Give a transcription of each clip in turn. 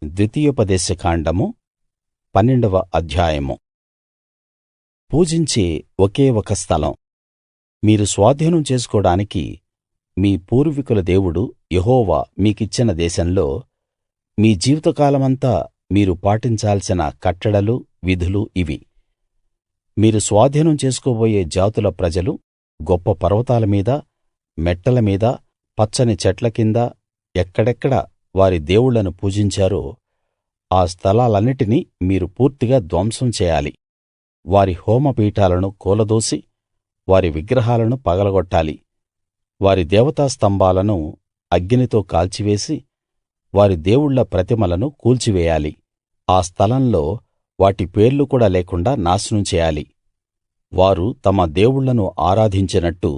ద్వితీయోపదేశకాండము 12వ అధ్యాయము. పూజించే ఒకే ఒక స్థలం. మీరు స్వాధీనం చేసుకోడానికి మీ పూర్వీకుల దేవుడు యెహోవా మీకిచ్చిన దేశంలో మీ జీవితకాలమంతా మీరు పాటించాల్సిన కట్టడలు, విధులు ఇవి. మీరు స్వాధీనం చేసుకోబోయే జాతుల ప్రజలు గొప్ప పర్వతాల మీద, మెట్టల మీద, పచ్చని చెట్ల కింద ఎక్కడెక్కడ వారి దేవుళ్ళను పూజించారో ఆ స్థలాలన్నిటినీ మీరు పూర్తిగా ధ్వంసం చేయాలి. వారి హోమపీఠాలను కూలదోసి వారి విగ్రహాలను పగలగొట్టాలి. వారి దేవతా స్తంభాలను అగ్నితో కాల్చివేసి వారి దేవుళ్ళ ప్రతిమలను కూల్చివేయాలి. ఆ స్థలంలో వాటి పేర్లు కూడా లేకుండా నాశనం చేయాలి. వారు తమ దేవుళ్ళను ఆరాధించినట్టు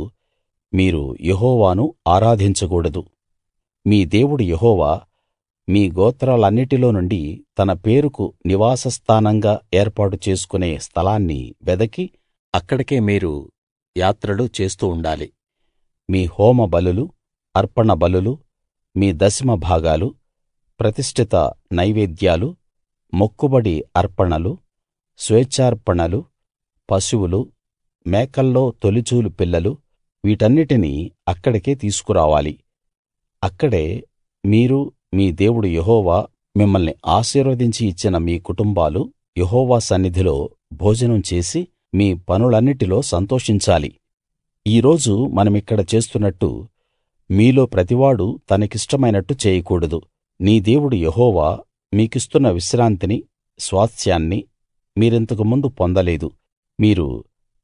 మీరు యెహోవాను ఆరాధించకూడదు. మీ దేవుడు యెహోవా మీ గోత్రాలన్నిటిలో నుండి తన పేరుకు నివాస స్థానంగా ఏర్పాటు చేసుకునే స్థలాన్ని వెదకి అక్కడికే మీరు యాత్రలు చేస్తూ ఉండాలి. మీ హోమ బలులు, అర్పణ బలులు, మీ దశమ భాగాలు, ప్రతిష్ఠిత నైవేద్యాలు, మొక్కుబడి అర్పణలు, స్వేచ్ఛార్పణలు, పశువులు, మేకల్లో తొలిచూలు పిల్లలు వీటన్నిటినీ అక్కడికే తీసుకురావాలి. అక్కడే మీరు మీ దేవుడు యెహోవా మిమ్మల్ని ఆశీర్వదించి ఇచ్చిన మీ కుటుంబాలు యెహోవా సన్నిధిలో భోజనం చేసి మీ పనులన్నిటిలో సంతోషించాలి. ఈ రోజు మనమిక్కడ చేస్తున్నట్టు మీలో ప్రతివాడూ తనకిష్టమైనట్టు చేయకూడదు. నీ దేవుడు యెహోవా మీకిస్తున్న విశ్రాంతిని, స్వాస్థ్యాన్ని మీరింతకు ముందు పొందలేదు. మీరు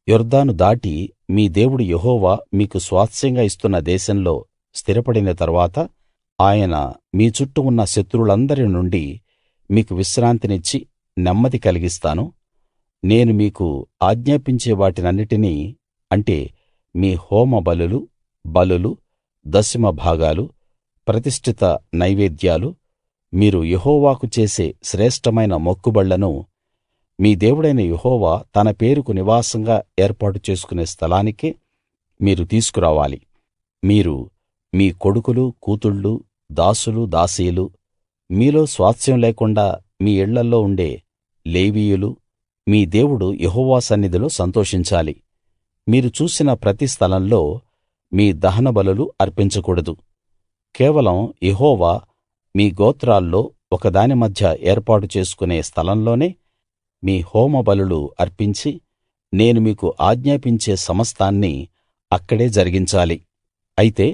యొర్దాను దాటి మీ దేవుడు యెహోవా మీకు స్వాస్థ్యంగా ఇస్తున్న దేశంలో స్థిరపడిన తరువాత ఆయన మీ చుట్టూ ఉన్న శత్రువులందరి నుండి మీకు విశ్రాంతినిచ్చి నెమ్మది కలిగిస్తాను. నేను మీకు ఆజ్ఞాపించే వాటినన్నిటినీ అంటే మీ హోమ బలులు, దశమ భాగాలు, ప్రతిష్ఠిత నైవేద్యాలు, మీరు యెహోవాకు చేసే శ్రేష్ఠమైన మొక్కుబళ్లను మీ దేవుడైన యెహోవా తన పేరుకు నివాసంగా ఏర్పాటు చేసుకునే స్థలానికే మీరు తీసుకురావాలి. మీరు మీ కొడుకులు, కూతుళ్ళు, దాసులు, దాసీలు, మీలో స్వాస్థ్యం లేకుండా మీ ఇళ్ళల్లో ఉండే లేవీయులు మీ దేవుడు యెహోవా సన్నిధిలో సంతోషించాలి. మీరు చూసిన ప్రతి స్థలంలో మీ దహనబలులు అర్పించకూడదు. కేవలం యెహోవా మీ గోత్రాల్లో ఒకదాని మధ్య ఏర్పాటు చేసుకునే స్థలంలోనే మీ హోమ బలులు అర్పించి నేను మీకు ఆజ్ఞాపించే సమస్తాన్నీ అక్కడే జరిగించాలి. అయితే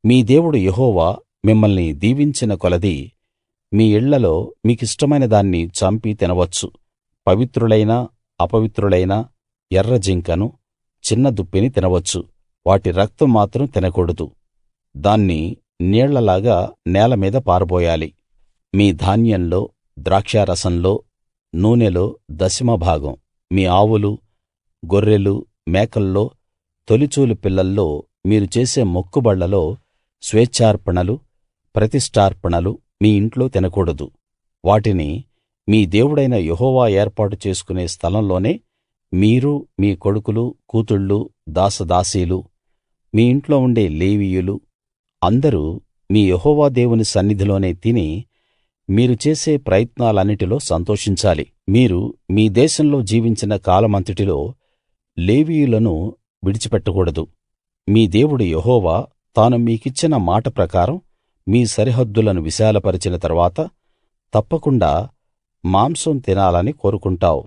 మీ దేవుడు యెహోవా మిమ్మల్ని దీవించిన కొలదీ మీ ఇళ్ళలో మీకిష్టమైన దాన్ని చంపి తినవచ్చు. పవిత్రులైనా అపవిత్రులైనా ఎర్ర జింకను, చిన్న దుప్పిని తినవచ్చు. వాటి రక్తం మాత్రం తినకూడదు. దాన్ని నీళ్లలాగా నేల మీద పారబోయాలి. మీ ధాన్యంలో, ద్రాక్షారసంలో, నూనెలో దశమ భాగం, మీ ఆవులు, గొర్రెలు, మేకల్లో తొలిచూలు పిల్లల్లో మీరు చేసే మొక్కుబళ్లలో స్వేచ్ఛార్పణలు, ప్రతిష్ఠార్పణలు మీ ఇంట్లో తినకూడదు. వాటిని మీ దేవుడైన యెహోవా ఏర్పాటు చేసుకునే స్థలంలోనే మీరు, మీ కొడుకులు, కూతుళ్ళు, దాసదాసీలు, మీ ఇంట్లో ఉండే లేవీయులు అందరూ మీ యెహోవా దేవుని సన్నిధిలోనే తిని మీరు చేసే ప్రయత్నాలన్నిటిలో సంతోషించాలి. మీరు మీ దేశంలో జీవించిన కాలమంతటిలో లేవీయులను విడిచిపెట్టకూడదు. మీ దేవుడు యెహోవా తాను మీకిచ్చిన మాట ప్రకారం మీ సరిహద్దులను విశాలపరచిన తరువాత తప్పకుండా మాంసం తినాలని కోరుకుంటావు.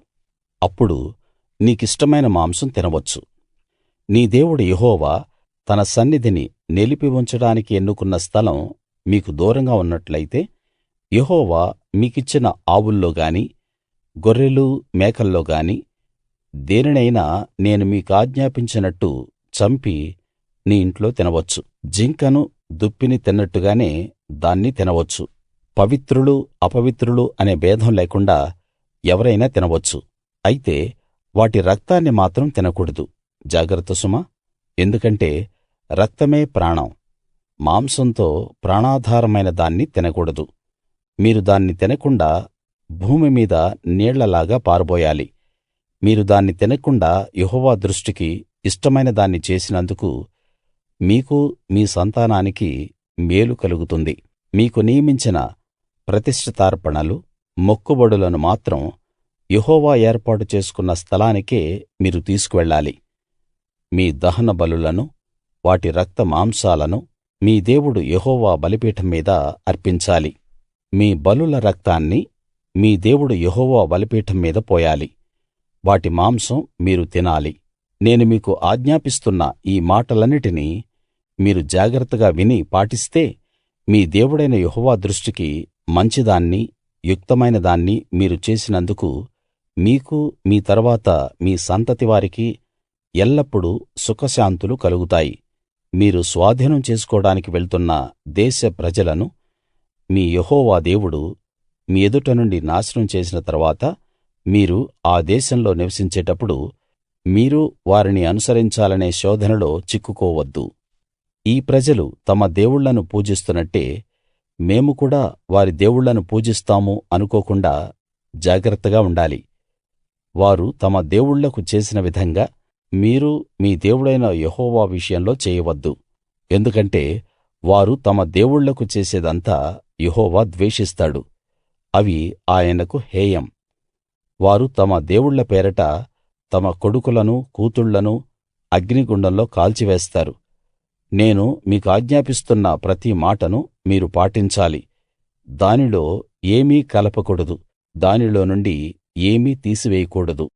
అప్పుడు నీకిష్టమైన మాంసం తినవచ్చు. నీ దేవుడు యెహోవా తన సన్నిధిని నిలిపి ఉంచడానికి ఎన్నుకున్న స్థలం మీకు దూరంగా ఉన్నట్లయితే యెహోవా మీకిచ్చిన ఆవుల్లో గాని, గొర్రెలు, మేకల్లో గాని దేనినైనా నేను మీకాజ్ఞాపించినట్టు చంపి నీ ఇంట్లో తినవచ్చు. జింకను, దుప్పిని తిన్నట్టుగానే దాన్ని తినవచ్చు. పవిత్రులు, అపవిత్రులు అనే భేదం లేకుండా ఎవరైనా తినవచ్చు. అయితే వాటి రక్తాన్ని మాత్రం తినకూడదు. జాగ్రత్త సుమా, ఎందుకంటే రక్తమే ప్రాణం. మాంసంతో ప్రాణాధారమైన దాన్ని తినకూడదు. మీరు దాన్ని తినకుండా భూమి మీద నీళ్లలాగా పారబోయాలి. మీరు దాన్ని తినకుండా యెహోవా దృష్టికి ఇష్టమైన దాన్ని చేసినందుకు మీకు, మీ సంతానానికి మేలు కలుగుతుంది. మీకు నియమించిన ప్రతిష్ఠితార్పణలు, మొక్కుబడులను మాత్రం యెహోవా ఏర్పాటు చేసుకున్న స్థలానికే మీరు తీసుకువెళ్ళాలి. మీ దహన బలులను, వాటి రక్త మాంసాలను మీ దేవుడు యెహోవా బలిపీఠం మీద అర్పించాలి. మీ బలుల రక్తాన్ని మీ దేవుడు యెహోవా బలిపీఠం మీద పోయాలి. వాటి మాంసం మీరు తినాలి. నేను మీకు ఆజ్ఞాపిస్తున్న ఈ మాటలన్నిటినీ మీరు జాగ్రత్తగా విని పాటిస్తే మీ దేవుడైన యెహోవా దృష్టికి మంచిదాన్ని, యుక్తమైన దాన్ని మీరు చేసినందుకు మీకు, మీ తరువాత మీ సంతతి వారికి ఎల్లప్పుడూ సుఖశాంతులు కలుగుతాయి. మీరు స్వాధీనం చేసుకోడానికి వెళ్తున్న దేశ ప్రజలను మీ యెహోవా దేవుడు మీ ఎదుట నుండి నాశనం చేసిన తరువాత మీరు ఆ దేశంలో నివసించేటప్పుడు మీరు వారిని అనుసరించాలనే శోధనలో చిక్కుకోవద్దు. ఈ ప్రజలు తమ దేవుళ్ళను పూజిస్తున్నట్టే మేము కూడా వారి దేవుళ్ళను పూజిస్తాము అనుకోకుండా జాగ్రత్తగా ఉండాలి. వారు తమ దేవుళ్ళకు చేసిన విధంగా మీరు మీ దేవుడైన యెహోవా విషయంలో చేయవద్దు. ఎందుకంటే వారు తమ దేవుళ్ళకు చేసేదంతా యెహోవా ద్వేషిస్తాడు. అవి ఆయనకు హేయం. వారు తమ దేవుళ్ళ పేరట తమ కొడుకులను, కూతుళ్ళను అగ్నిగుండంలో కాల్చివేస్తారు. నేను మీకాజ్ఞాపిస్తున్న ప్రతి మాటను మీరు పాటించాలి. దానిలో ఏమీ కలపకూడదు, దానిలో నుండి ఏమీ తీసివేయకూడదు.